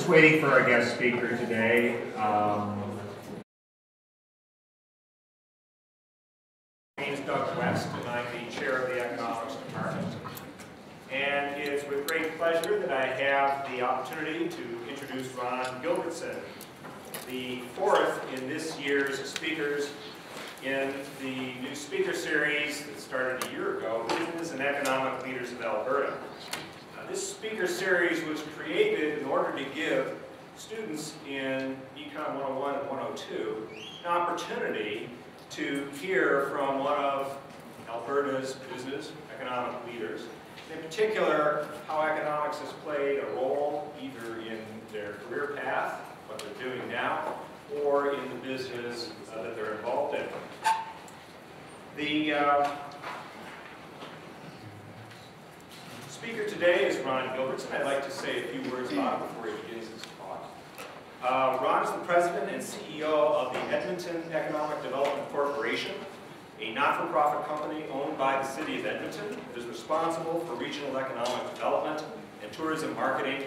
Just waiting for our guest speaker today. My name is Doug West, and I'm the chair of the economics department. And it's with great pleasure that I have the opportunity to introduce Ron Gilbertson, the fourth in this year's speakers in the new speaker series that started a year ago, Business and Economic Leaders of Alberta. This speaker series was created in order to give students in Econ 101 and 102 an opportunity to hear from one of Alberta's business economic leaders. In particular, how economics has played a role either in their career path, what they're doing now, or in the business that they're involved in. The speaker today is Ron Gilbertson. I'd like to say a few words about him before he begins his talk. Ron is the president and CEO of the Edmonton Economic Development Corporation, a not-for-profit company owned by the city of Edmonton that is responsible for regional economic development and tourism marketing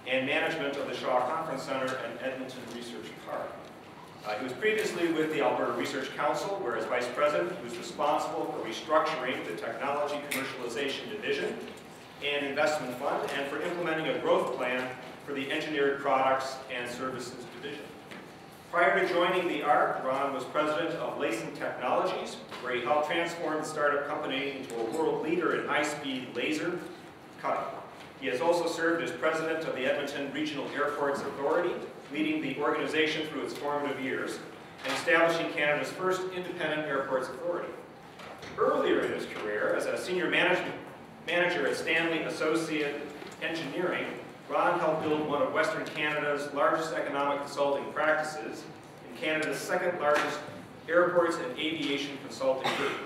and management of the Shaw Conference Center and Edmonton Research Park. He was previously with the Alberta Research Council, where as vice president he was responsible for restructuring the Technology Commercialization Division and Investment Fund, and for implementing a growth plan for the Engineered Products and Services Division. Prior to joining the ARC, Ron was president of Lacing Technologies, where he helped transform the startup company into a world leader in high-speed laser cutting. He has also served as president of the Edmonton Regional Airports Authority, leading the organization through its formative years, and establishing Canada's first independent airports authority. Earlier in his career, as a senior manager at Stanley Associate Engineering, Ron helped build one of Western Canada's largest economic consulting practices and Canada's second largest airports and aviation consulting group.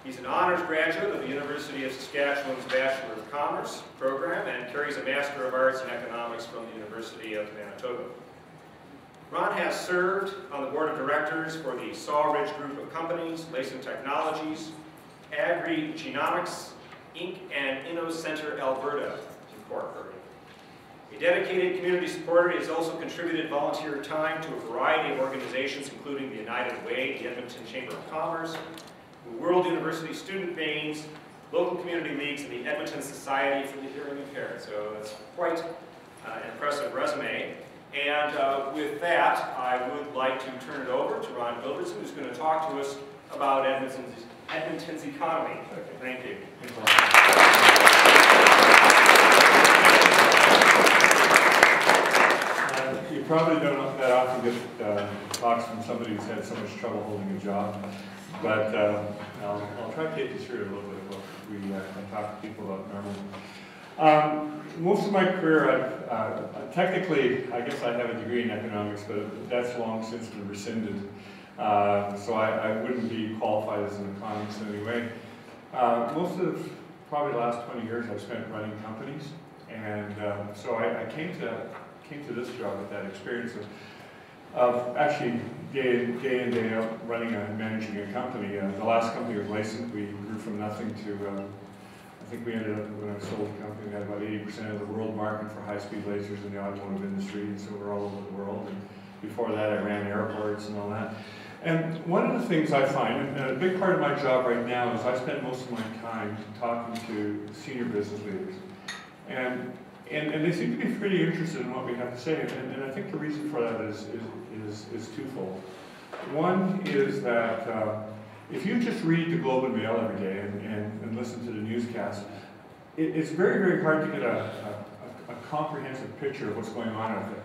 He's an honors graduate of the University of Saskatchewan's Bachelor of Commerce program and carries a Master of Arts in Economics from the University of Manitoba. Ron has served on the board of directors for the Sawridge Group of Companies, Lacing Technologies, Agri-Genomics, Inc., and InnoCenter Alberta, Incorporated. A dedicated community supporter, he has also contributed volunteer time to a variety of organizations, including the United Way, the Edmonton Chamber of Commerce, the World University Student Veins, local community leagues, and the Edmonton Society for the Hearing Impaired. So that's quite an impressive resume. And with that, I would like to turn it over to Ron Gilbertson, who's going to talk to us about Edmonton's economy. Thank you. You probably don't that often get talks from somebody who's had so much trouble holding a job, but I'll try to take you through a little bit of what I talk to people about normally. Most of my career, technically, I guess I have a degree in economics, but that's long since been rescinded. So I wouldn't be qualified as an economist anyway. Most of probably the last 20 years I've spent running companies, and so I came to this job with that experience of actually day in, day out running and managing a company. The last company was Lacing. We grew from nothing to, I think we ended up, when I sold the company, we had about 80% of the world market for high-speed lasers in the automotive industry, and so we're all over the world. And before that, I ran airports and all that. And one of the things I find, and a big part of my job right now, is I spend most of my time talking to senior business leaders. And they seem to be pretty interested in what we have to say, and I think the reason for that is twofold. One is that if you just read the Globe and Mail every day and listen to the newscast, it's very, very hard to get a comprehensive picture of what's going on out there.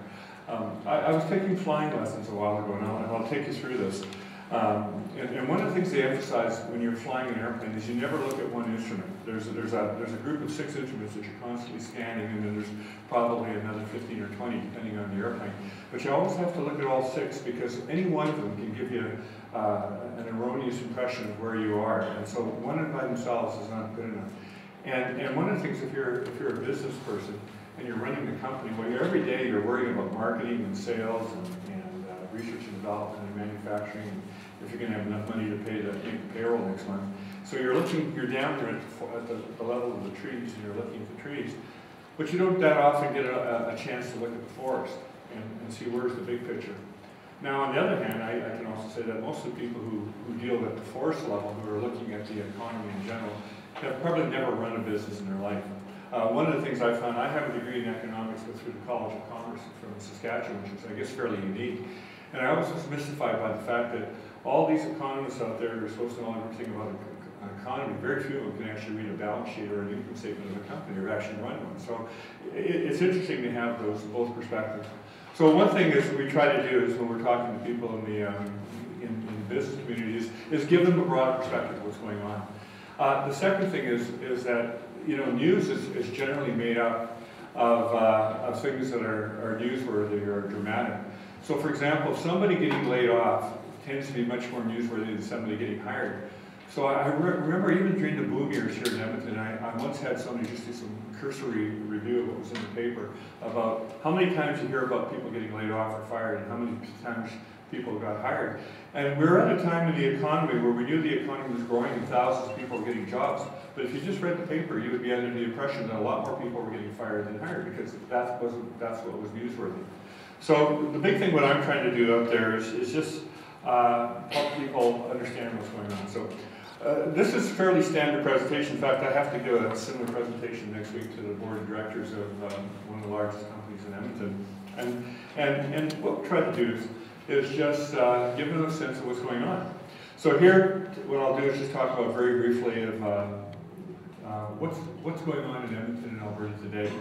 I was taking flying lessons a while ago, and I'll take you through this. And one of the things they emphasize when you're flying an airplane is you never look at one instrument. There's a group of 6 instruments that you're constantly scanning, and then there's probably another 15 or 20 depending on the airplane. But you always have to look at all 6 because any one of them can give you an erroneous impression of where you are. And so one by themselves is not good enough. And one of the things, if you're a business person and you're running the company, well, every day you're worrying about marketing and sales and research and development and manufacturing, and if you're going to have enough money to pay the payroll next month. So you're down there at the level of the trees, and you're looking at the trees. but you don't that often get a chance to look at the forest and see where's the big picture. Now, on the other hand, I can also say that most of the people who deal at the forest level, who are looking at the economy in general, have probably never run a business in their life. One of the things I found, I have a degree in economics through the College of Commerce from Saskatchewan, which is, I guess, fairly unique. And I was just mystified by the fact that all these economists out there are supposed to know everything about an economy. Very few of them can actually read a balance sheet or an income statement of a company or actually run one. So it's interesting to have those both perspectives. So one thing is we try to do is when we're talking to people in the business community is give them a broad perspective of what's going on. The second thing is that news is generally made up of things that are newsworthy or dramatic. So for example, somebody getting laid off tends to be much more newsworthy than somebody getting hired. So I remember even during the boom years here in Edmonton, I once had somebody just do some cursory review of what was in the paper about how many times you hear about people getting laid off or fired and how many times people got hired. And we were at a time in the economy where we knew the economy was growing and thousands of people were getting jobs. But if you just read the paper, you would be under the impression that a lot more people were getting fired than hired because that's what was newsworthy. So the big thing what I'm trying to do out there is just help people understand what's going on. So this is a fairly standard presentation. In fact, I have to give a similar presentation next week to the board of directors of one of the largest companies in Edmonton. And what we'll try to do is just give them a sense of what's going on. So here, what I'll do is just talk about very briefly of what's going on in Edmonton and Alberta today.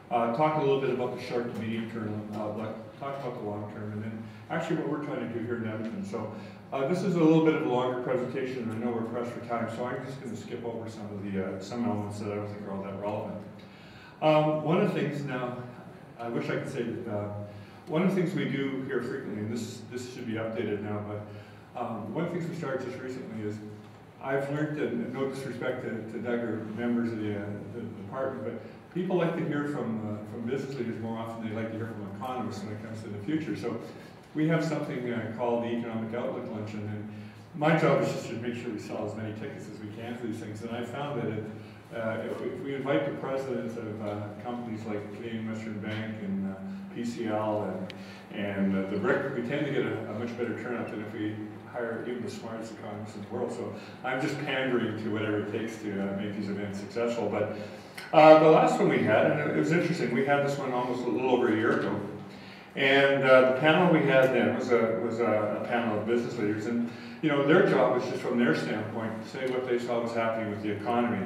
Talk a little bit about the short to medium term outlook, talk about the long term, and then actually what we're trying to do here in Edmonton. So this is a little bit of a longer presentation, and I know we're pressed for time, so I'm just going to skip over some of the some elements that I don't think are all that relevant. One of the things now, I wish I could say that one of the things we do here frequently, and this should be updated now, but one of the things we started just recently is I've learned, and no disrespect to Doug or members of the department, but people like to hear from business leaders more often than they like to hear from economists when it comes to the future. So we have something called the Economic Outlook Luncheon, and my job is just to make sure we sell as many tickets as we can for these things. And I found that if we invite the presidents of companies like Canadian Western Bank and PCL and the BRIC, we tend to get a much better turnout than if we hire even the smartest economists in the world. So I'm just pandering to whatever it takes to make these events successful. But the last one we had, and it was interesting, we had this one almost a little over a year ago. And the panel we had then was a panel of business leaders, and their job was just from their standpoint to say what they saw was happening with the economy.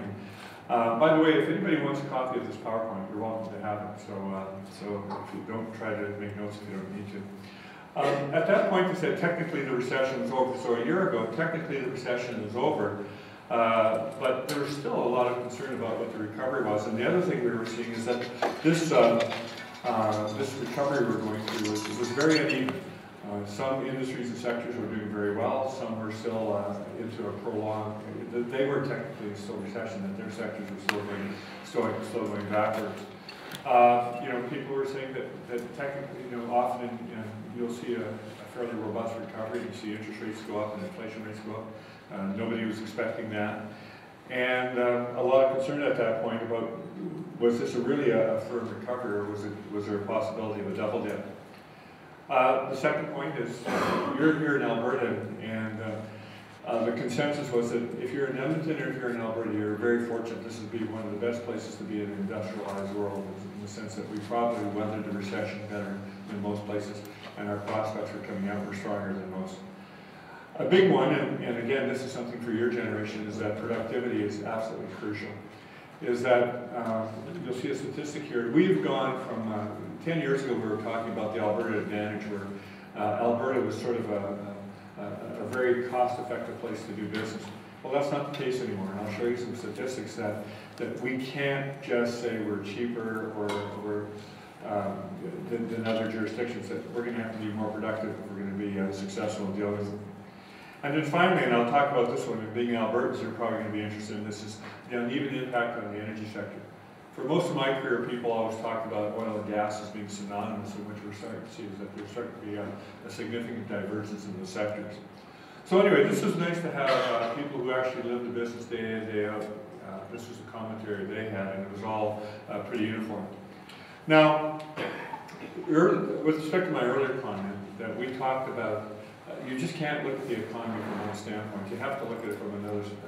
By the way, if anybody wants a copy of this PowerPoint, you're welcome to have it. So if you don't try to make notes if you don't need to. At that point, they said technically the recession was over. So a year ago, technically the recession is over. But there was still a lot of concern about what the recovery was. And the other thing we were seeing is that this recovery we're going through was very uneven. Some industries and sectors were doing very well. Some were still into a prolonged. They were technically still recession. That their sectors were still going backwards. People were saying that technically, often you'll see a fairly robust recovery. You see interest rates go up and inflation rates go up. Nobody was expecting that. And a lot of concern at that point about, was this really a firm recovery, or was there a possibility of a double dip? The second point is, you're here in Alberta, and the consensus was that if you're in Edmonton or if you're in Alberta, you're very fortunate. This would be one of the best places to be in an industrialized world, in the sense that we probably weathered the recession better than most places, and our prospects for coming out were stronger than most. A big one, and again, this is something for your generation, is that productivity is absolutely crucial. Is that, you'll see a statistic here, we've gone from, 10 years ago we were talking about the Alberta advantage, where Alberta was sort of a very cost-effective place to do business. Well, that's not the case anymore, and I'll show you some statistics that we can't just say we're cheaper or than other jurisdictions, that we're going to have to be more productive if we're going to be successful in dealing with them. And then finally, and I'll talk about this one, and being Albertans, you're probably going to be interested in this, is the uneven impact on the energy sector. For most of my career, people always talked about oil and gas as being synonymous, and what we're starting to see is that there's starting to be a significant divergence in the sectors. So anyway, this is nice to have people who actually live the business day in, day out. This was the commentary they had, and it was all pretty uniform. Now, with respect to my earlier comment, that we talked about, you just can't look at the economy from one standpoint. You have to look at it from a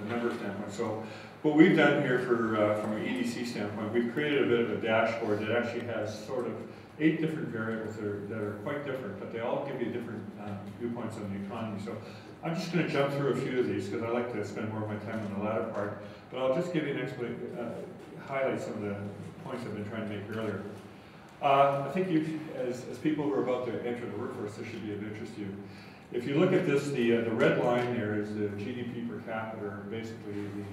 number standpoint. So what we've done here from an EEDC standpoint, we've created a bit of a dashboard that actually has sort of 8 different variables that are quite different, but they all give you different viewpoints on the economy. So I'm just going to jump through a few of these because I like to spend more of my time on the latter part, but I'll just give you highlight some of the points I've been trying to make earlier. I think as people who are about to enter the workforce, this should be of interest to you. If you look at this, the red line there is the GDP per capita, or basically the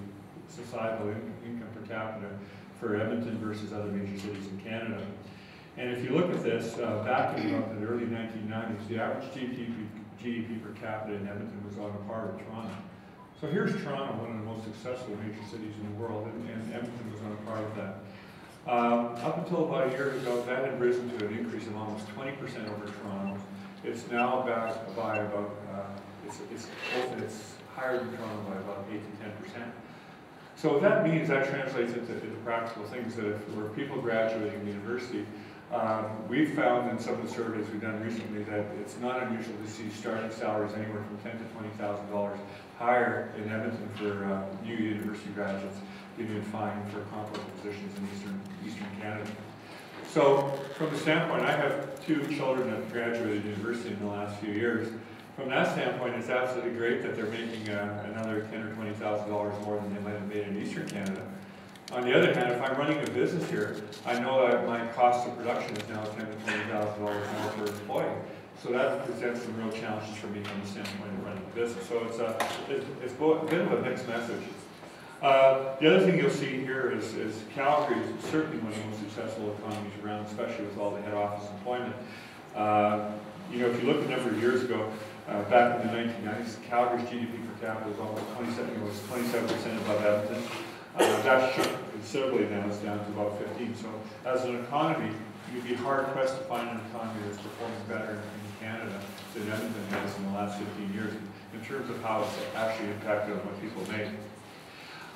societal income per capita for Edmonton versus other major cities in Canada. And if you look at this, back in about the early 1990s, the average GDP per capita in Edmonton was on a par with Toronto. So here's Toronto, one of the most successful major cities in the world, and Edmonton was on a par with that. Up until about a year ago, that had risen to an increase of almost 20% over Toronto. It's now back by about, it's higher than Toronto by about 8 to 10%. So what that means, that translates into practical things, that where people graduating university, we've found in some of the surveys we've done recently that it's not unusual to see starting salaries anywhere from $10,000 to $20,000 higher in Edmonton for new university graduates than you'd find for comparable positions in Eastern Canada. So from the standpoint, I have 2 children that graduated university in the last few years. From that standpoint, it's absolutely great that they're making another $10,000 or $20,000 more than they might have made in Eastern Canada. On the other hand, if I'm running a business here, I know that my cost of production is now $10,000 to $20,000 more per employee. So that presents some real challenges for me from the standpoint of running a business. So it's a bit of a mixed message. The other thing you'll see here is Calgary is certainly one of the most successful economies around, especially with all the head office employment. You know, if you look a number of years ago, back in the 1990s, Calgary's GDP per capita was almost 27% above Edmonton. That's shrunk considerably now, it's down to about 15. So as an economy, you'd be hard pressed to find an economy that's performing better in Canada than Edmonton has in the last 15 years in terms of how it's actually impacted on what people make.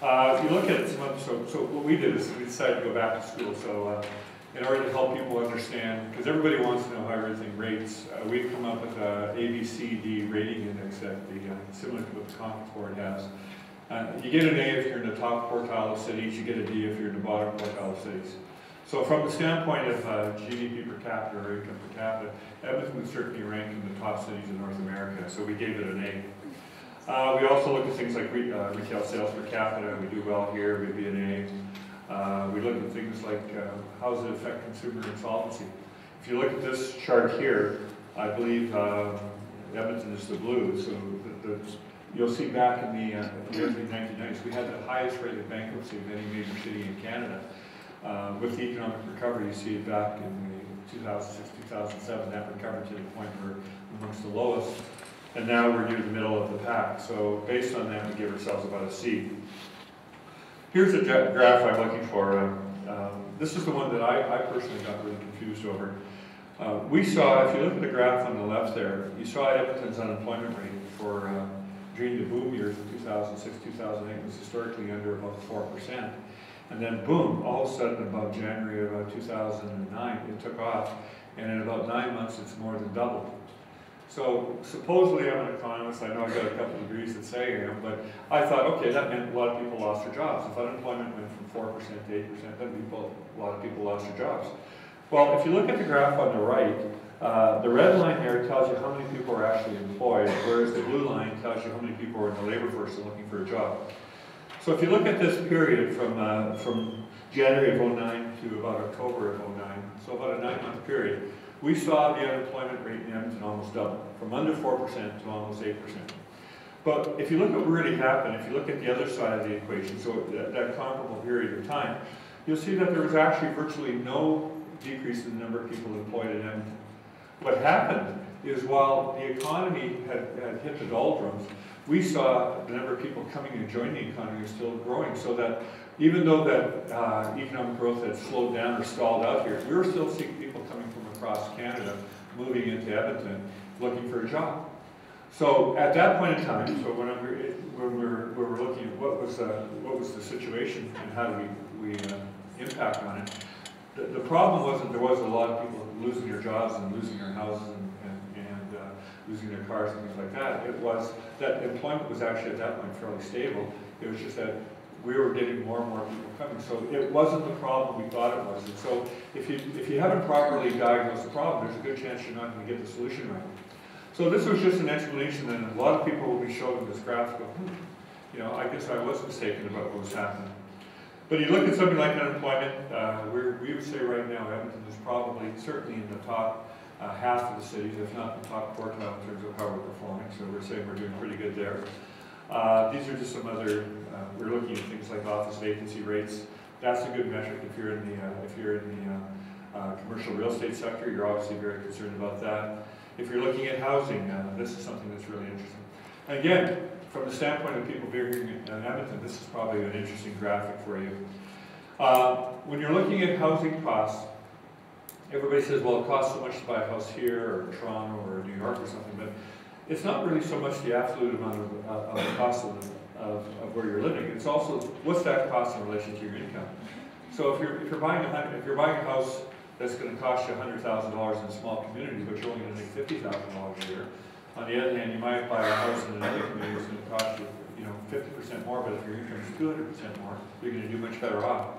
You look at it, so what we did is we decided to go back to school. So in order to help people understand, because everybody wants to know how everything rates, we've come up with a ABCD rating index that similar to what the Conference Board has. You get an A if you're in the top quartile of cities, you get a D if you're in the bottom quartile of cities. So from the standpoint of GDP per capita or income per capita, Edmonton was certainly ranked in the top cities in North America, so we gave it an A. We also look at things like retail sales per capita. We do well here, we'd be an A. We look at things like how does it affect consumer insolvency. If you look at this chart here, I believe Edmonton is the blue. So you'll see back in the early 1990s, we had the highest rate of bankruptcy of any major city in Canada. With the economic recovery, you see it back in 2006, 2007, that recovered to the point where we're amongst the lowest. And now we're near the middle of the pack. So based on that, we give ourselves about a C. Here's a graph I'm looking for. This is the one that I personally got really confused over. We saw, if you look at the graph on the left there, you saw Edmonton's unemployment rate for during the boom years of 2006, 2008 was historically under about 4%. And then boom, all of a sudden about January of 2009, it took off. And in about 9 months, it's more than doubled. So supposedly I'm an economist, I know I got a couple of degrees that say I am, but I thought, okay, that meant a lot of people lost their jobs. If unemployment went from 4% to 8%, then a lot of people lost their jobs. Well, if you look at the graph on the right, the red line here tells you how many people are actually employed, whereas the blue line tells you how many people are in the labor force and looking for a job. So if you look at this period from January of 2009 to about October of 2009, so about a 9-month period, we saw the unemployment rate in Edmonton almost double, from under 4% to almost 8%. But if you look at what really happened, if you look at the other side of the equation, so that comparable period of time, you'll see that there was actually virtually no decrease in the number of people employed in Edmonton. What happened is while the economy had hit the doldrums, we saw the number of people coming and joining the economy was still growing, so that even though that economic growth had slowed down or stalled out here, we were still seeing people coming from across Canada moving into Edmonton looking for a job. So at that point in time, so when we were looking at what was the situation and how do we impact on it, the problem wasn't there was a lot of people losing their jobs and losing their houses and losing their cars and things like that. It was that employment was actually at that point fairly stable. It was just that we were getting more and more people coming. So it wasn't the problem we thought it was. And so if you haven't properly diagnosed the problem, there's a good chance you're not going to get the solution right. So this was just an explanation, and a lot of people will be showing this graph, go, you know, I guess I was mistaken about what was happening. But you look at something like unemployment, we would say right now Edmonton is probably certainly in the top half of the cities, if not the top quartile in terms of how we're performing. So we're saying we're doing pretty good there. These are just some other, we're looking at things like office vacancy rates. That's a good metric if you're in the commercial real estate sector. You're obviously very concerned about that. If you're looking at housing, this is something that's really interesting. Again, from the standpoint of people being in Edmonton, this is probably an interesting graphic for you. When you're looking at housing costs, everybody says, well, it costs so much to buy a house here, or Toronto, or New York, or something, but it's not really so much the absolute amount of the cost of where you're living. It's also, what's that cost in relation to your income? So if you're buying a house that's going to cost you $100,000 in a small community, but you're only going to make $50,000 a year. On the other hand, you might buy a house in another community that's going to cost you, 50% more, but if your income is 200% more, you're going to do much better off.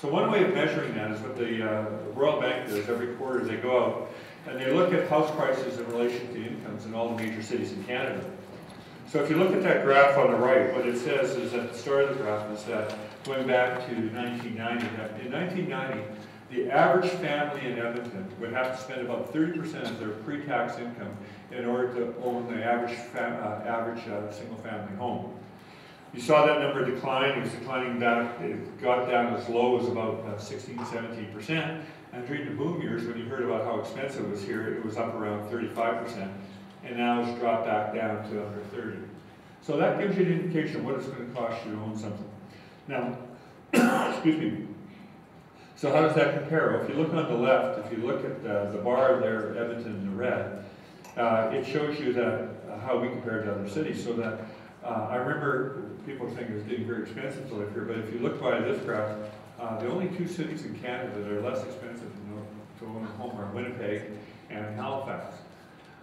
So one way of measuring that is what the World Bank does every quarter. They go out and they look at house prices in relation to incomes in all the major cities in Canada. So if you look at that graph on the right, what it says is at the start of the graph is that going back to 1990, in 1990, the average family in Edmonton would have to spend about 30% of their pre-tax income in order to own the average single-family home. You saw that number decline. It was declining down. It got down as low as about 16, 17%. And during the boom years, when you heard about how expensive it was here, it was up around 35%. And now it's dropped back down to under 30. So that gives you an indication of what it's going to cost you to own something. Now, excuse me. So how does that compare? Well, if you look on the left, if you look at the bar there, Edmonton in the red, it shows you that how we compare to other cities. So that I remember people think it was getting very expensive to live here, but if you look by this graph, the only two cities in Canada that are less expensive to own a home are Winnipeg and Halifax.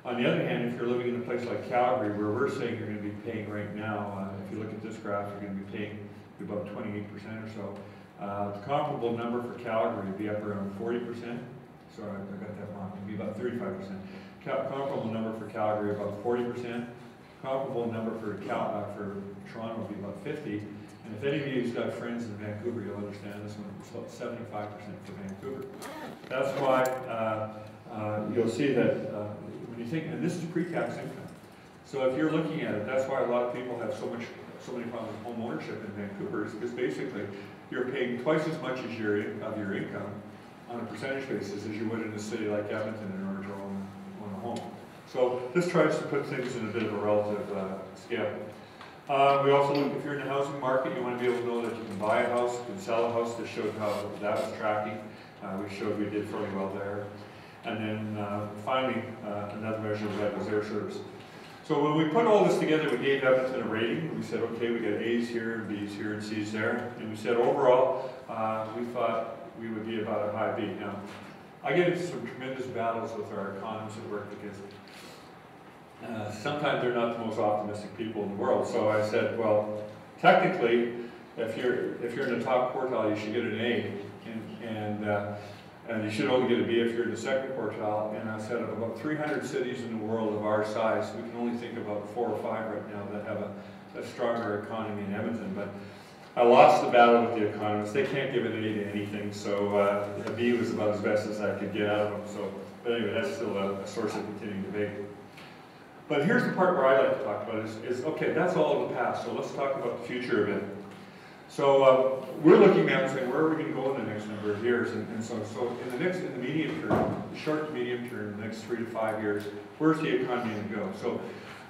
On the other hand, if you're living in a place like Calgary, where we're saying you're going to be paying right now, if you look at this graph, you're going to be paying about 28% or so. The comparable number for Calgary would be up around 40%. Sorry, I got that wrong. It would be about 35%. Comparable number for Calgary about 40%. Comparable number for Toronto would be about 50%. And if any of you's got friends in Vancouver, you'll understand this one. It's about 75% for Vancouver. That's why you'll see that when you think, and this is pre-tax income. So if you're looking at it, that's why a lot of people have so many problems with home ownership in Vancouver, is because basically you're paying twice as much as your income on a percentage basis as you would in a city like Edmonton in order to own a home. So this tries to put things in a bit of a relative scale. We also look, if you're in the housing market, you want to be able to know that you can buy a house, you can sell a house. This showed how that was tracking. We showed we did fairly well there. And then finally, another measure of that was air service. So when we put all this together, we gave Edmonton a rating. We said, okay, we got A's here, B's here, and C's there. And we said overall, we thought we would be about a high B. Now, I get into some tremendous battles with our economists at work because sometimes they're not the most optimistic people in the world. So I said, well, technically, if you're in the top quartile, you should get an A, and you should only get a B if you're in the second quartile. And I said, of about 300 cities in the world of our size, we can only think about 4 or 5 right now that have a stronger economy in Edmonton. But I lost the battle with the economists. They can't give an A to anything, so a B was about as best as I could get out of them. So, but anyway, that's still a source of continuing debate. But here's the part where I like to talk about is okay, that's all in the past, so let's talk about the future of it. So we're looking at and saying, where are we going to go in the next number of years? And so in the medium term, the short to medium term, the next 3 to 5 years, where's the economy going to go? So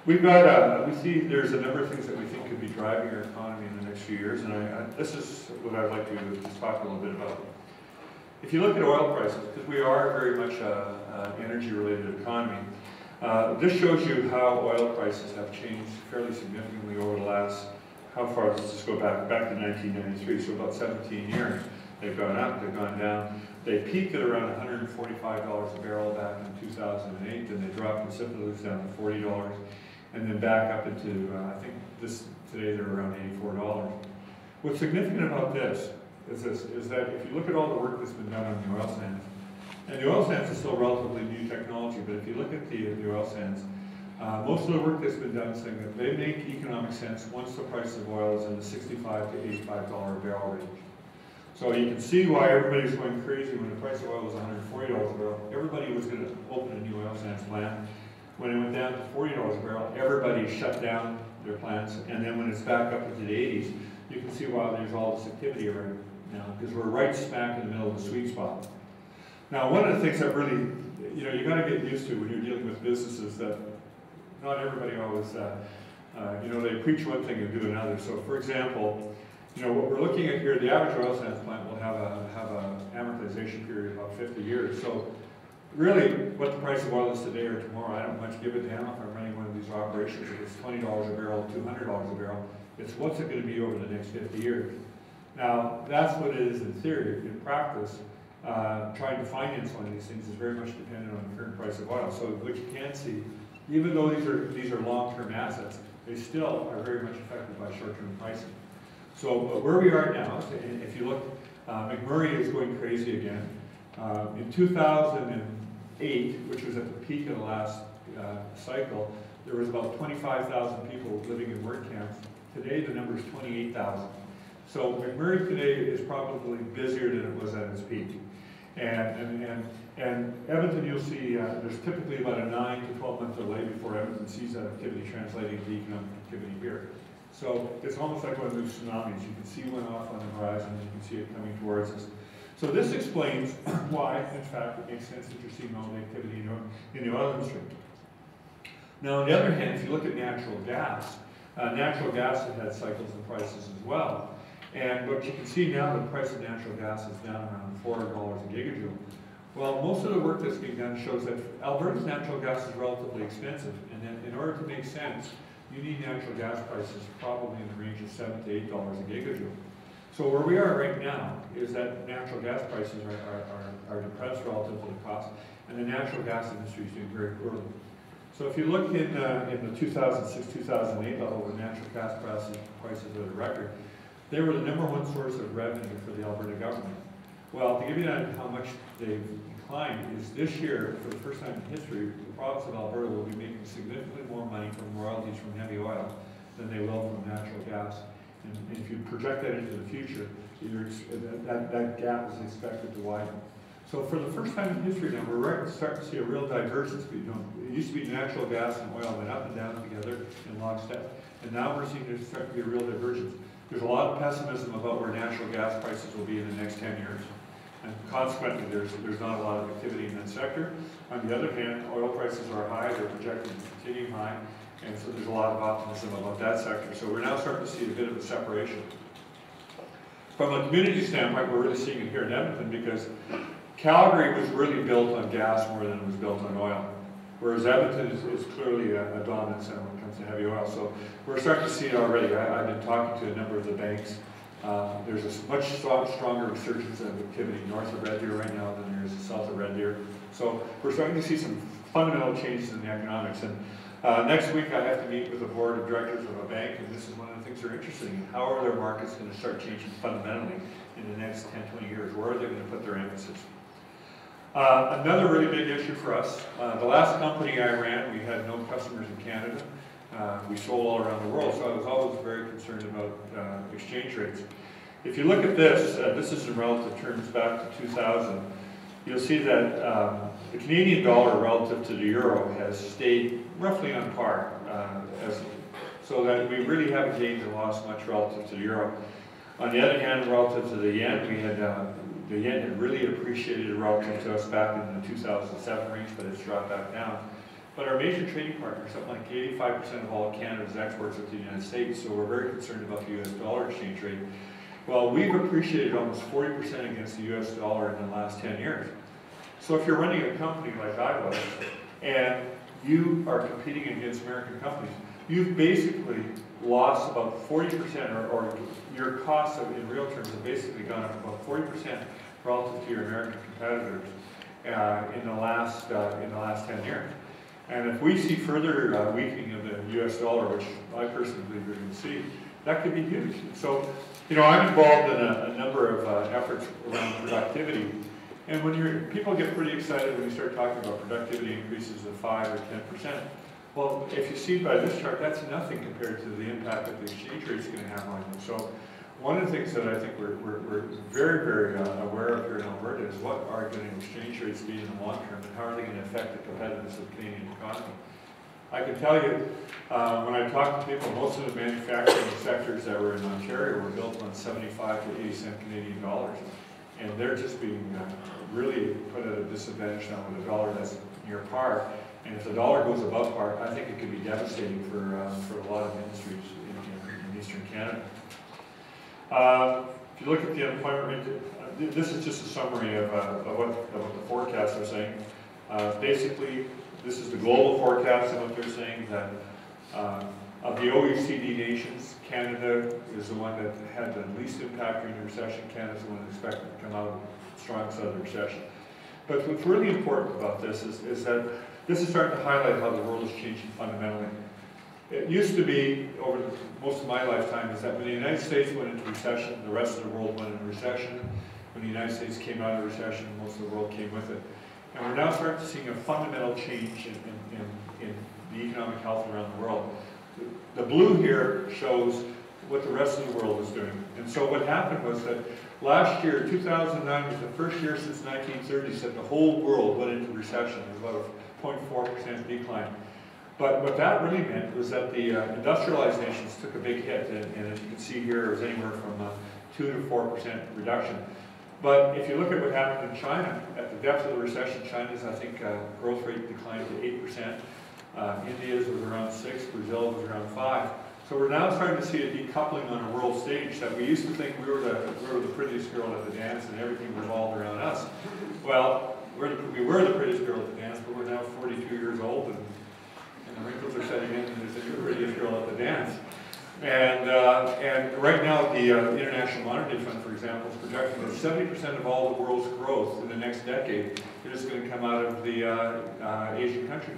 we've got, we see there's a number of things that we think could be driving our economy in the next few years, and this is what I'd like to just talk a little bit about. If you look at oil prices, because we are very much an energy-related economy, this shows you how oil prices have changed fairly significantly over the last, how far does this go back? Back to 1993, so about 17 years. They've gone up, they've gone down. They peaked at around $145 a barrel back in 2008, then they dropped precipitously down to $40, and then back up into, I think today they're around $84. What's significant about this is that if you look at all the work that's been done on the oil sands, and the oil sands is still relatively new technology, but if you look at the oil sands, most of the work that's been done is saying that they make economic sense once the price of oil is in the $65 to $85 a barrel range. So you can see why everybody's going crazy when the price of oil was $140 a barrel. Everybody was going to open a new oil sands plant. When it went down to $40 a barrel, everybody shut down their plants. And then when it's back up into the 80s, you can see why there's all this activity right now, because we're right smack in the middle of the sweet spot. Now, one of the things that really, you got to get used to when you're dealing with businesses that not everybody always, they preach one thing and do another. So, for example, what we're looking at here, the average oil sands plant will have a amortization period of about 50 years. So, really, what the price of oil is today or tomorrow, I don't much give a damn if I'm running one of these operations. If it's $20 a barrel, $200 a barrel, it's what's it going to be over the next 50 years. Now, that's what it is in theory. In practice, trying to finance one of these things is very much dependent on the current price of oil. So, what you can see, even though these are long-term assets, they still are very much affected by short-term pricing. So where we are now, if you look, McMurray is going crazy again. In 2008, which was at the peak of the last cycle, there was about 25,000 people living in work camps. Today the number is 28,000. So McMurray today is probably busier than it was at its peak. And Edmonton, you'll see there's typically about a 9 to 12 month delay before Edmonton sees that activity translating to economic activity here. So it's almost like one of those tsunamis. You can see one off on the horizon, and you can see it coming towards us. So this explains why, in fact, it makes sense that you're seeing all the activity in the oil industry. Now, on the other hand, if you look at natural gas has had cycles and prices as well. And what you can see now, the price of natural gas is down around $4 a gigajoule. Well, most of the work that's being done shows that Alberta's natural gas is relatively expensive, and then in order to make sense, you need natural gas prices probably in the range of $7 to $8 a gigajoule. So where we are right now is that natural gas prices are depressed relative to the cost, and the natural gas industry is doing very poorly. So if you look in the 2006-2008 level, when natural gas prices were the record, they were the #1 source of revenue for the Alberta government. Well, to give you an idea of how much they've declined, is this year, for the first time in history, the province of Alberta will be making significantly more money from royalties from heavy oil than they will from natural gas. And if you project that into the future, that gap is expected to widen. So for the first time in history now, we're starting to see a real divergence. It used to be natural gas and oil went up and down together in lockstep, and now we're seeing there's starting to be a real divergence. There's a lot of pessimism about where natural gas prices will be in the next 10 years. And consequently, there's not a lot of activity in that sector. On the other hand, oil prices are high, they're projected to continue high, and so there's a lot of optimism about that sector. So we're now starting to see a bit of a separation. From a community standpoint, we're really seeing it here in Edmonton because Calgary was really built on gas more than it was built on oil, whereas Edmonton is clearly a dominant center when it comes to heavy oil. So we're starting to see it already. I've been talking to a number of the banks. There's a much stronger resurgence of activity north of Red Deer right now than there is south of Red Deer. So we're starting to see some fundamental changes in the economics. And next week I have to meet with the board of directors of a bank, and this is one of the things they're interested in. How are their markets going to start changing fundamentally in the next 10, 20 years? Where are they going to put their emphasis? Another really big issue for us, the last company I ran, we had no customers in Canada. We sold all around the world, so I was always very concerned about exchange rates. If you look at this, this is in relative terms back to 2000, you'll see that the Canadian dollar relative to the euro has stayed roughly on par, so that we really haven't gained or lost much relative to the euro. On the other hand, relative to the yen, the yen had really appreciated relative to us back in the 2007 range, but it's dropped back down. But our major trading partners, something like 85% of all of Canada's exports are to the United States, so we're very concerned about the US dollar exchange rate. Well, we've appreciated almost 40% against the US dollar in the last 10 years. So if you're running a company like I was, and you are competing against American companies, you've basically lost about 40%, or your costs in real terms have basically gone up about 40% relative to your American competitors in the last 10 years. And if we see further weakening of the US dollar, which I personally believe we're going to see, that could be huge. So, I'm involved in a number of efforts around productivity. And when people get pretty excited when you start talking about productivity increases of 5 or 10%. Well, if you see by this chart, that's nothing compared to the impact that the exchange rate is going to have on you. So, one of the things that I think we're very, very aware of here in Alberta is what are going to exchange rates be in the long term, and how are they going to affect the competitiveness of the Canadian economy. I can tell you, when I talk to people, most of the manufacturing sectors that were in Ontario were built on 75 to 80 cent Canadian dollars. And they're just being really put at a disadvantage now with a dollar that's near par. And if the dollar goes above par, I think it could be devastating for a lot of industries in Eastern Canada. If you look at the unemployment rate, this is just a summary of what the forecasts are saying. Basically, this is the global forecast, and what they're saying that of the OECD nations, Canada is the one that had the least impact during the recession. Canada is the one expected to come out strongest out of the recession. But what's really important about this is that this is starting to highlight how the world is changing fundamentally. It used to be, over most of my lifetime, is that when the United States went into recession, the rest of the world went into recession. When the United States came out of recession, most of the world came with it. And we're now starting to see a fundamental change in the economic health around the world. The blue here shows what the rest of the world is doing. And so what happened was that last year, 2009, was the first year since 1930s that the whole world went into recession. It was about a 0.4% decline. But what that really meant was that the industrialized nations took a big hit. And as you can see here, it was anywhere from 2 to 4% reduction. But if you look at what happened in China, at the depth of the recession, China's, I think, growth rate declined to 8%. India's was around 6, Brazil was around 5. So we're now starting to see a decoupling on a world stage that we used to think we were the prettiest girl at the dance and everything revolved around us. Well, we were the prettiest girl at the dance, but we're now 42 years old and the wrinkles are setting in and there's a new prettiest girl at the dance. And right now the International Monetary Fund, for example, is projecting that 70% of all the world's growth in the next decade is going to come out of the Asian countries.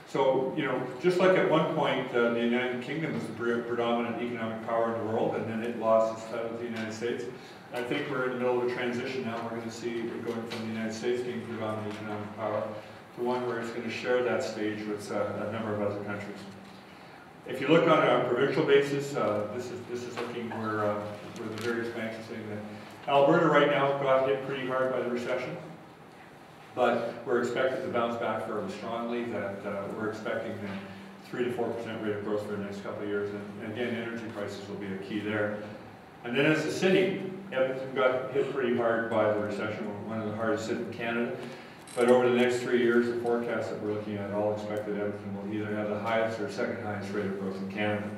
So, just like at one point the United Kingdom was the predominant economic power in the world, and then it lost its title to the United States, I think we're in the middle of a transition now. We're going to see it going from the United States being predominant economic power to one where it's going to share that stage with a number of other countries. If you look on a provincial basis, this is looking where the various banks are saying that Alberta right now got hit pretty hard by the recession. But we're expected to bounce back fairly strongly, that we're expecting a 3 to 4% rate of growth for the next couple of years. And again, energy prices will be a key there. And then as a city, Edmonton got hit pretty hard by the recession, one of the hardest hit in Canada. But over the next 3 years, the forecast that we're looking at all expected Edmonton will either have the highest or second highest rate of growth in Canada.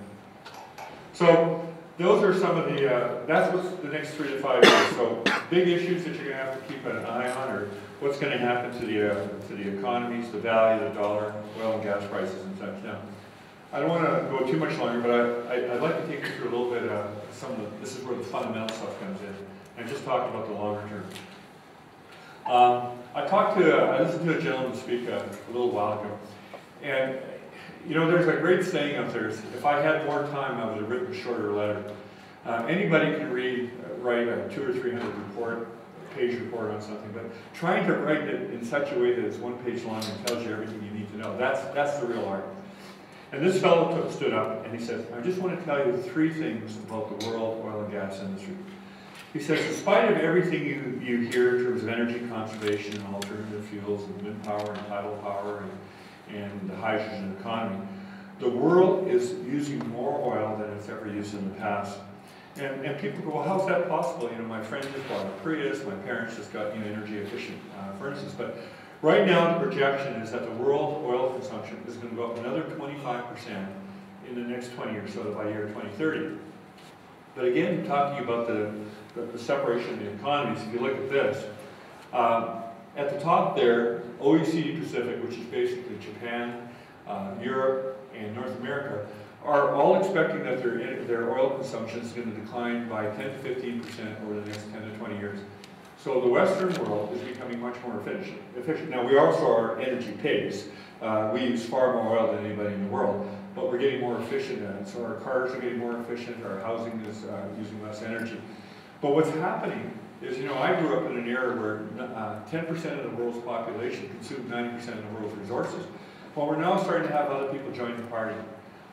So those are some of the, that's what's the next 3 to 5 years. So big issues that you're going to have to keep an eye on are what's going to happen to the economies, the value of the dollar, oil and gas prices and such. Now, I don't want to go too much longer, but I'd like to take you through a little bit of some of the, this is where the fundamental stuff comes in. I just talked about the longer term. I listened to a gentleman speak a little while ago, and there's a great saying out there, if I had more time, I would have written a shorter letter. Anybody can write a 200 or 300 page report on something, but trying to write it in such a way that it's 1 page long and tells you everything you need to know, that's the real art. And this fellow stood up and he said, I just want to tell you 3 things about the world oil and gas industry. He says, in spite of everything you hear in terms of energy conservation and alternative fuels and wind power and tidal power and the hydrogen economy, the world is using more oil than it's ever used in the past. And people go, well, how's that possible? My friend just bought a Prius, my parents just got energy efficient furnaces. But right now the projection is that the world oil consumption is going to go up another 25% in the next 20 years, so by year 2030. But again, talking about the separation of the economies, if you look at this, at the top there, OECD Pacific, which is basically Japan, Europe, and North America are all expecting that their oil consumption is going to decline by 10 to 15% over the next 10 to 20 years. So the Western world is becoming much more efficient. Now, we also are energy pigs. We use far more oil than anybody in the world, but we're getting more efficient at it. So our cars are getting more efficient, our housing is using less energy. But what's happening is, you know, I grew up in an era where 10% of the world's population consumed 90% of the world's resources. Well, we're now starting to have other people join the party.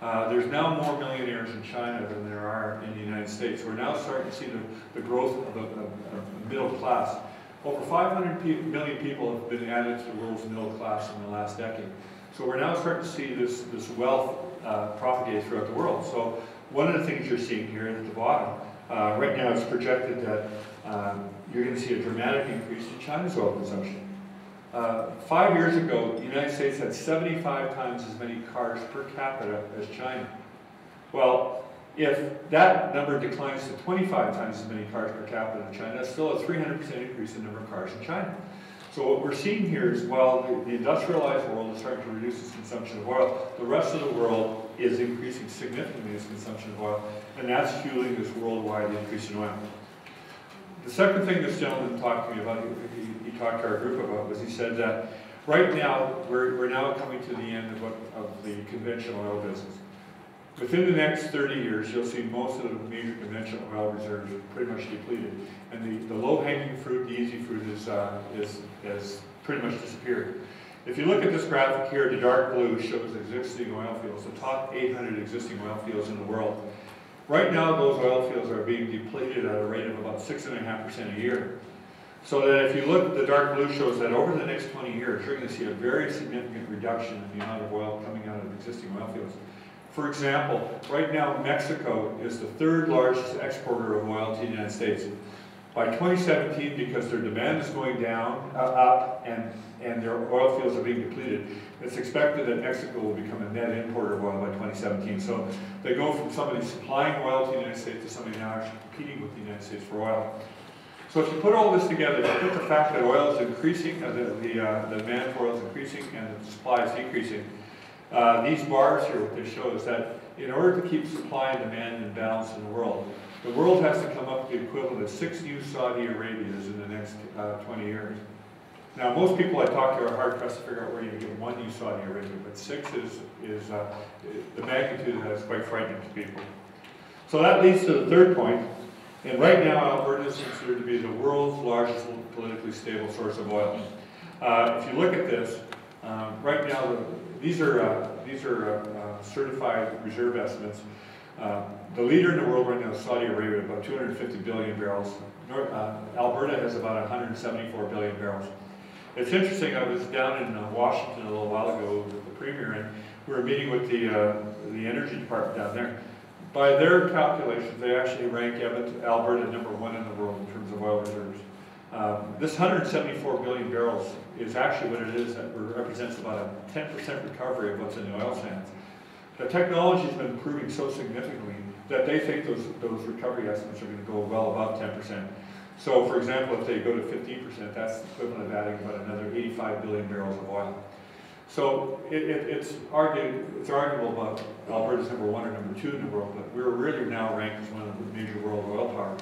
There's now more millionaires in China than there are in the United States. We're now starting to see the growth of the middle class. Over 500 million people have been added to the world's middle class in the last decade. So we're now starting to see this wealth propagate throughout the world. So one of the things you're seeing here at the bottom, right now it's projected that you're going to see a dramatic increase in China's oil consumption. 5 years ago, the United States had 75 times as many cars per capita as China. Well, if that number declines to 25 times as many cars per capita in China, that's still a 300% increase in the number of cars in China. So what we're seeing here is while the industrialized world is starting to reduce its consumption of oil, the rest of the world is increasing significantly its consumption of oil, and that's fueling this worldwide increase in oil. The second thing this gentleman talked to me about, he talked to our group about, was he said that right now, we're now coming to the end of the conventional oil business. Within the next 30 years, you'll see most of the major conventional oil reserves pretty much depleted. And the low-hanging fruit, the easy fruit, has pretty much disappeared. If you look at this graphic here, the dark blue shows existing oil fields, the top 800 existing oil fields in the world. Right now, those oil fields are being depleted at a rate of about 6.5% a year. So that if you look, the dark blue shows that over the next 20 years, you're going to see a very significant reduction in the amount of oil coming out of existing oil fields. For example, right now Mexico is the third largest exporter of oil to the United States. By 2017, because their demand is going down, up, and their oil fields are being depleted, it's expected that Mexico will become a net importer of oil by 2017. So they go from somebody supplying oil to the United States to somebody now actually competing with the United States for oil. So if you put all this together, you put the fact that oil is increasing, the demand for oil is increasing, and the supply is decreasing. These bars here, what they show is that in order to keep supply and demand in balance in the world has to come up with the equivalent of 6 new Saudi Arabias in the next 20 years. Now, most people I talk to are hard-pressed to figure out where you get 1 new Saudi Arabia, but 6 is the magnitude of that is quite frightening to people. So that leads to the third point. And right now, Alberta is considered to be the world's largest politically stable source of oil. If you look at this, right now, these are certified reserve estimates. The leader in the world right now is Saudi Arabia, about 250 billion barrels. Alberta has about 174 billion barrels. It's interesting, I was down in Washington a little while ago with the Premier, and we were meeting with the Energy Department down there. By their calculations, they actually rank Alberta #1 in the world in terms of oil reserves. This 174 billion barrels is actually what it is, that represents about a 10% recovery of what's in the oil sands. The technology has been improving so significantly that they think those recovery estimates are going to go well above 10%. So, for example, if they go to 15%, that's the equivalent of adding about another 85 billion barrels of oil. So it's arguable about Alberta's #1 or #2 in the world, but we're really now ranked as one of the major world oil powers.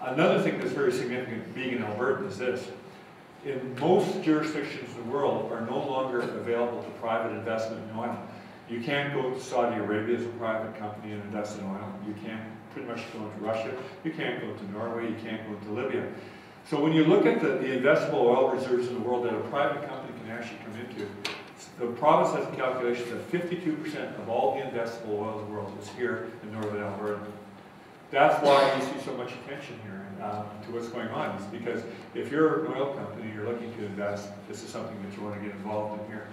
Another thing that's very significant being in Alberta is this. In most jurisdictions in the world are no longer available to private investment in oil. You can't go to Saudi Arabia as a private company and invest in oil. You can't pretty much go into Russia. You can't go to Norway. You can't go to Libya. So when you look at the investable oil reserves in the world that a private company can actually come into, the province has a calculation that 52% of all the investable oil in the world is here in northern Alberta. That's why you see so much attention here to what's going on. It's because if you're an oil company, you're looking to invest, this is something that you want to get involved in here.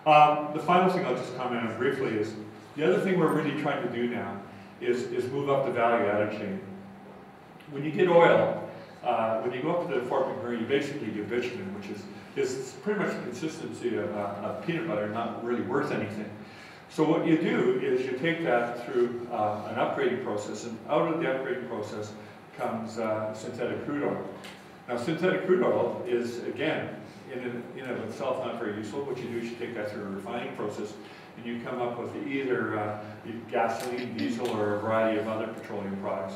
The final thing I'll just comment on briefly is, the other thing we're really trying to do now is move up the value-added chain. When you get oil, when you go up to the Fort McMurray, you basically get bitumen, which is pretty much the consistency of peanut butter, not really worth anything. So what you do is you take that through an upgrading process, and out of the upgrading process comes synthetic crude oil. Now, synthetic crude oil is, again, in and of itself not very useful. What you do is you take that through a refining process, and you come up with either gasoline, diesel, or a variety of other petroleum products.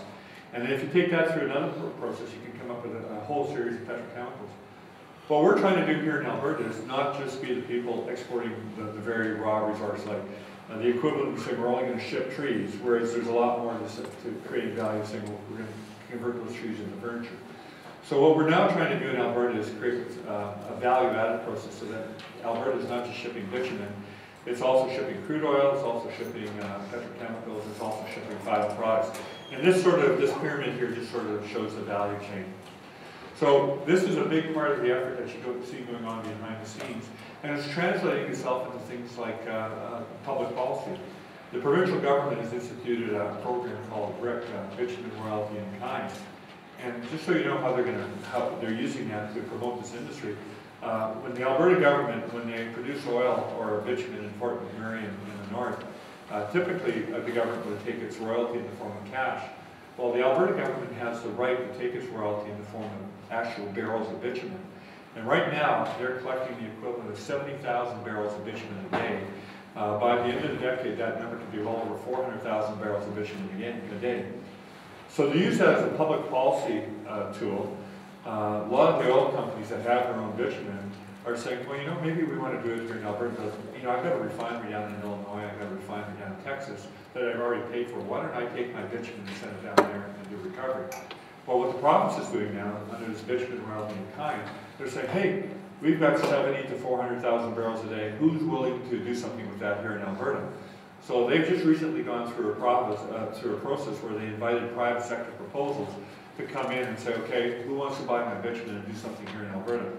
And then if you take that through another process, you can come up with a whole series of petrochemicals. What we're trying to do here in Alberta is not just be the people exporting the very raw resource, like the equivalent of saying we're only going to ship trees, whereas there's a lot more to creating value, saying well, we're going to convert those trees into furniture. So what we're now trying to do in Alberta is create a value-added process so that Alberta is not just shipping bitumen, it's also shipping crude oil, it's also shipping petrochemicals, it's also shipping final products. And this pyramid here just sort of shows the value chain. So this is a big part of the effort that you see going on behind the scenes. And it's translating itself into things like public policy. The provincial government has instituted a program called BRIC, Bitumen Royalty in Kind. And just so you know how they're using that to promote this industry, when the Alberta government, when they produce oil or bitumen in Fort McMurray in the north, typically the government would take its royalty in the form of cash. Well, the Alberta government has the right to take its royalty in the form of actual barrels of bitumen. And right now, they're collecting the equivalent of 70,000 barrels of bitumen a day. By the end of the decade, that number could be well over 400,000 barrels of bitumen a day. So to use that as a public policy tool, a lot of the oil companies that have their own bitumen are saying, well, you know, maybe we want to do it here in Alberta. You know, I've got a refinery down in Illinois, I've got a refinery down in Texas that I've already paid for. Why don't I take my bitumen and send it down there and do recovery? Well, what the province is doing now, under this bitumen royalty in kind, they're saying, hey, we've got 70 to 400,000 barrels a day. Who's willing to do something with that here in Alberta? So they've just recently gone through a process where they invited private sector proposals to come in and say, okay, who wants to buy my bitumen and do something here in Alberta?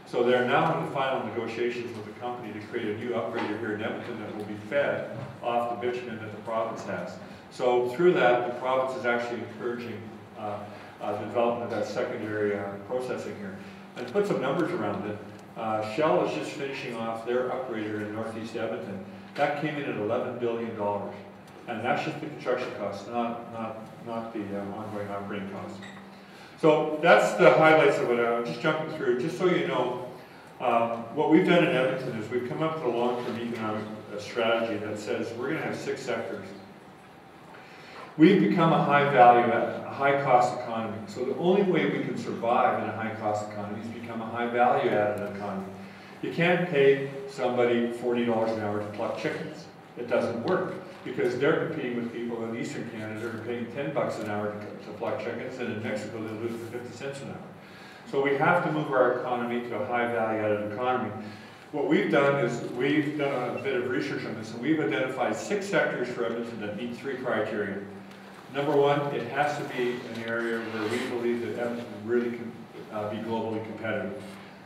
So they're now in the final negotiations with the company to create a new upgrader here in Edmonton that will be fed off the bitumen that the province has. So through that, the province is actually encouraging the development of that secondary processing here. And to put some numbers around it, Shell is just finishing off their upgrader in northeast Edmonton. That came in at $11 billion. And that's just the construction costs, not the ongoing operating costs. So that's the highlights of it. I'm just jumping through, just so you know, what we've done in Edmonton is we've come up with a long-term economic strategy that says we're going to have 6 sectors. We've become a high-cost economy. So the only way we can survive in a high-cost economy is become a high-value-added economy. You can't pay somebody $40 an hour to pluck chickens. It doesn't work because they're competing with people in Eastern Canada who are paying $10 an hour to pluck chickens, and in Mexico they'll do it for 50 cents an hour. So we have to move our economy to a high-value-added economy. What we've done is we've done a bit of research on this, and we've identified 6 sectors for Edmonton that meet 3 criteria. Number 1, it has to be an area where we believe that Edmonton really can be globally competitive,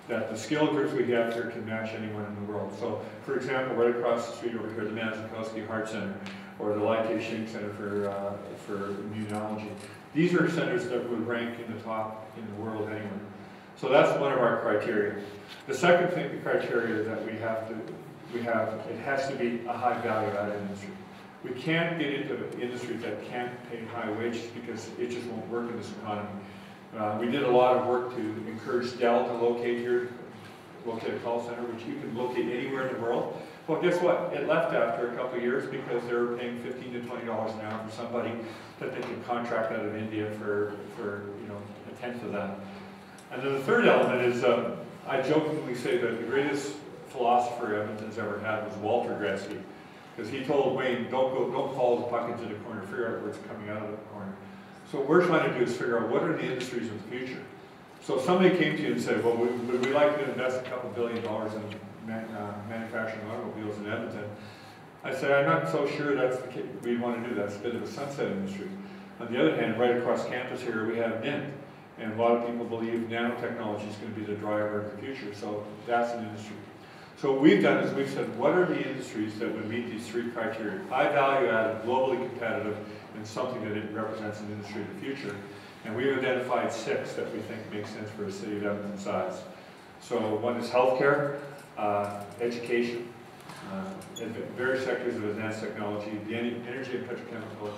that the skill groups we have here can match anyone in the world. So, for example, right across the street over here, the Mazikowski Heart Center, or the Lai Ka-shing Center for Immunology. These are centers that would rank in the top in the world anyway. So that's one of our criteria. The second thing, the criteria that we have, it has to be a high value-added industry. We can't get into industries that can't pay high wages because it just won't work in this economy. We did a lot of work to encourage Dell to locate a call center, which you can locate anywhere in the world. Well, guess what? It left after a couple of years because they were paying $15 to $20 an hour for somebody that they could contract out of India for you know, a tenth of that. And then the third element is, I jokingly say that the greatest philosopher Edmonton's ever had was Walter Gretzky, because he told Wayne, don't follow the puck into the corner, figure out where it's coming out of the corner. So what we're trying to do is figure out what are the industries of the future. So if somebody came to you and said, well, would we like to invest a couple $2 billion in manufacturing automobiles in Edmonton? I said, I'm not so sure that's the case. We want to do that. It's a bit of a sunset industry. On the other hand, right across campus here, we have NINT. And a lot of people believe nanotechnology is going to be the driver of the future. So that's an industry. So what we've done is we've said, what are the industries that would meet these 3 criteria? High value added, globally competitive, and something that it represents an industry of the future. And we've identified 6 that we think make sense for a city of Edmonton size. So one is healthcare, education, various sectors of advanced technology, the energy and petrochemical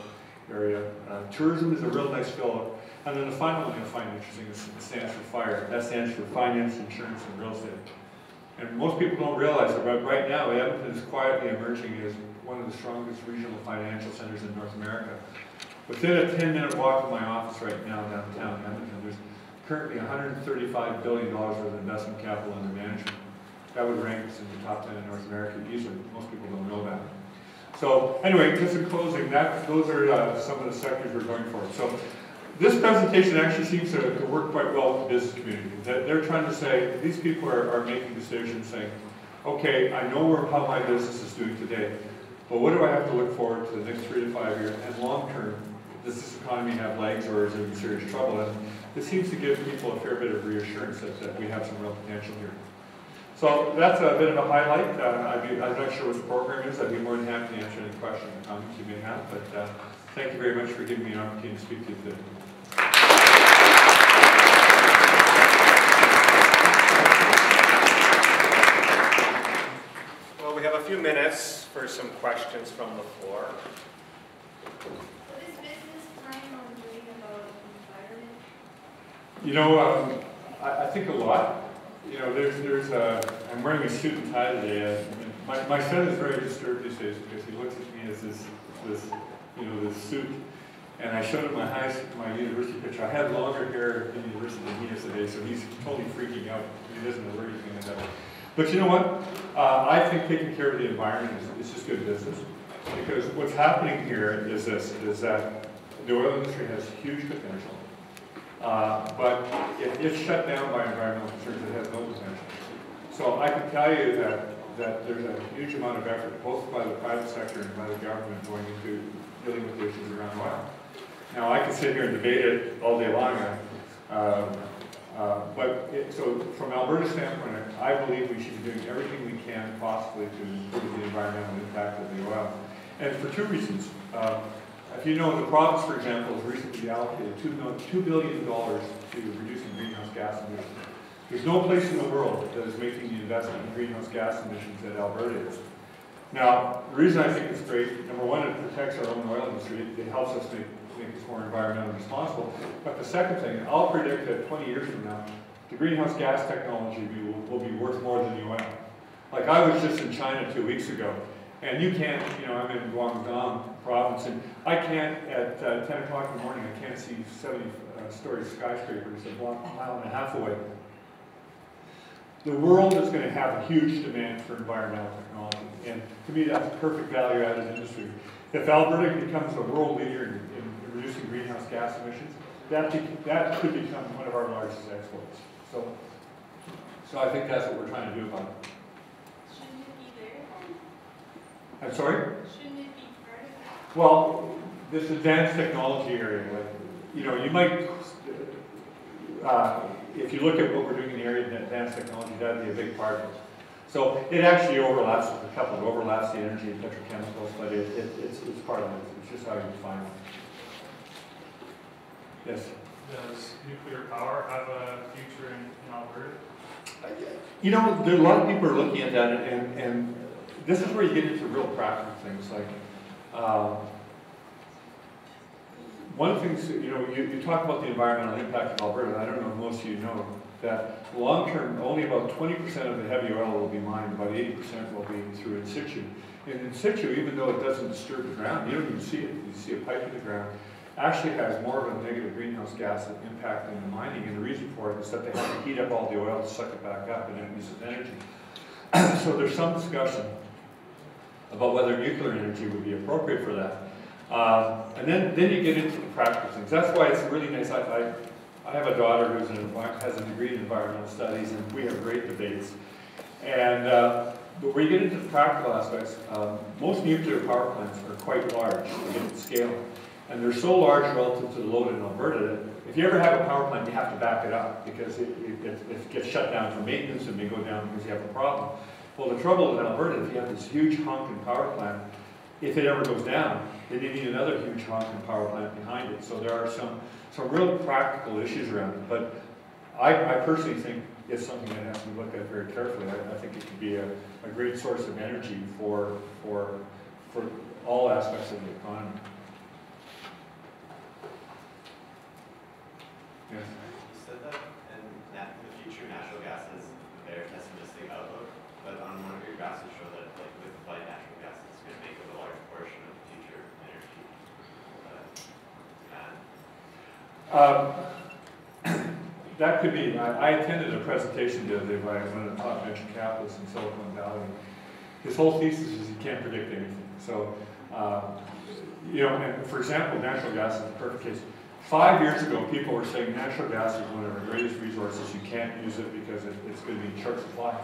area. Tourism is a real nice fill. And then the final one I find interesting is it stands for FIRE. That stands for Finance, Insurance, and Real Estate. And most people don't realize it, but right now Edmonton is quietly emerging as one of the strongest regional financial centers in North America. Within a 10-minute walk from my office right now downtown Edmonton, there's currently $135 billion worth of investment capital under management. That would rank us in the top 10 in North America easily. Most people don't know that. So anyway, just in closing, those are some of the sectors we're going for. So this presentation actually seems to work quite well with the business community. They're trying to say, these people are making decisions saying, okay, I know how my business is doing today, but what do I have to look forward to the next 3 to 5 years and long term? Does this economy have legs or is it in serious trouble? And it seems to give people a fair bit of reassurance that we have some real potential here. So that's a bit of a highlight. I'm not sure what the program is. I'd be more than happy to answer any questions or comments you may have, but thank you very much for giving me an opportunity to speak to you today. Well, we have a few minutes for some questions from the floor. What is business planning on doing about environment? You know, I think a lot. You know, I'm wearing a suit and tie today. My son is very disturbed these days because he looks at me as this suit. And I showed him my university picture. I had longer hair in university than he has today, so he's totally freaking out. He doesn't know where he's going to end up. But you know what? I think taking care of the environment is just good business. Because what's happening here is that the oil industry has huge potential. But if shut down by environmental concerns, it has no potential. So I can tell you that there's a huge amount of effort, both by the private sector and by the government, going into dealing with the issues around oil. Now, I can sit here and debate it all day long, so from Alberta's standpoint, I believe we should be doing everything we can possibly to improve the environmental impact of the oil. And for two reasons. If you know, the province, for example, has recently allocated $2 billion to reducing greenhouse gas emissions. There's no place in the world that is making the investment in greenhouse gas emissions that Alberta is. Now, the reason I think it's great, number one, it protects our own oil industry. It helps us make us more environmentally responsible. But the second thing, I'll predict that 20 years from now, the greenhouse gas technology will be worth more than the oil. Like I was just in China 2 weeks ago, and you can't, I'm in Guangdong province, and I can't, at 10 o'clock in the morning, I can't see 70-story skyscrapers a mile and a half away. The world is going to have a huge demand for environmental technology, and to me that's a perfect value-added industry. If Alberta becomes a world leader in reducing greenhouse gas emissions, that could become one of our largest exports. So I think that's what we're trying to do about it. Shouldn't it be there? I'm sorry? Shouldn't it be part of it? Well, this advanced technology area, you might, if you look at what we're doing in the area of advanced technology, that'd be a big part of it. So it actually overlaps with a couple of overlaps, the energy and petrochemicals, but it's part of it. It's just how you define it. Yes? Does nuclear power have a future in Alberta? There are a lot of people are looking at that, and this is where you get into real practical things. Like, one of the things, you talk about the environmental impact of Alberta, and I don't know if most of you know that long term, only about 20% of the heavy oil will be mined, about 80% will be through in situ. And in situ, even though it doesn't disturb the ground, you don't even see it, you see a pipe in the ground, actually has more of a negative greenhouse gas impact than the mining, and the reason for it is that they have to heat up all the oil to suck it back up, and it uses energy. So there's some discussion about whether nuclear energy would be appropriate for that. And then you get into the practical things. That's why it's really nice. I have a daughter who has a degree in environmental studies, and we have great debates. And but where you get into the practical aspects, most nuclear power plants are quite large to get to scale. And they're so large relative to the load in Alberta that if you ever have a power plant, you have to back it up because it gets shut down for maintenance and may go down because you have a problem. Well, the trouble in Alberta, if you have this huge honking power plant, if it ever goes down, then you need another huge honking power plant behind it. So there are some real practical issues around it. But I personally think it's something that has to be looked at very carefully. I think it could be a great source of energy for all aspects of the economy. Yes. You said that in the future natural gas has a very pessimistic outlook, but on one of your graphs you show that like liquefied natural gas is going to make up a large portion of future energy demand. That could be. I attended a presentation the other day by one of the top venture capitalists in Silicon Valley. His whole thesis is he can't predict anything. So, you know, and for example, natural gas is the perfect case. 5 years ago, people were saying natural gas is one of our greatest resources. You can't use it because it's going to be in short supply.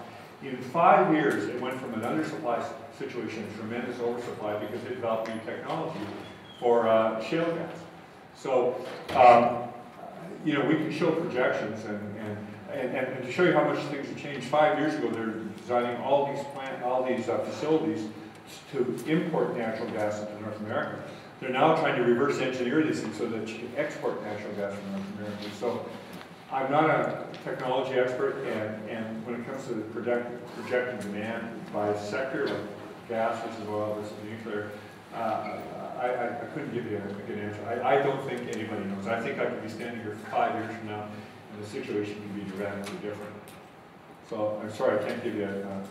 In 5 years, it went from an undersupply situation to tremendous oversupply because they developed new technology for shale gas. So, you know, we can show projections and to show you how much things have changed. 5 years ago, they're designing all these facilities to import natural gas into North America. They're now trying to reverse engineer these things so that you can export natural gas from North America. So I'm not a technology expert, and when it comes to projecting demand by sector, like gas versus oil versus nuclear, I couldn't give you a good answer. I don't think anybody knows. I think I could be standing here 5 years from now, and the situation could be dramatically different. So I'm sorry I can't give you a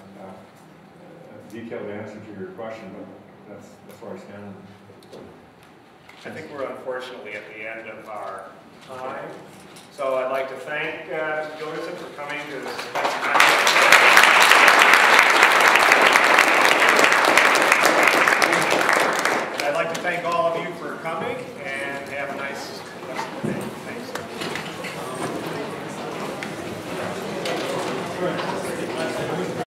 detailed answer to your question, but that's where I stand. I think we're unfortunately at the end of our time. So I'd like to thank Gilbertson for coming to this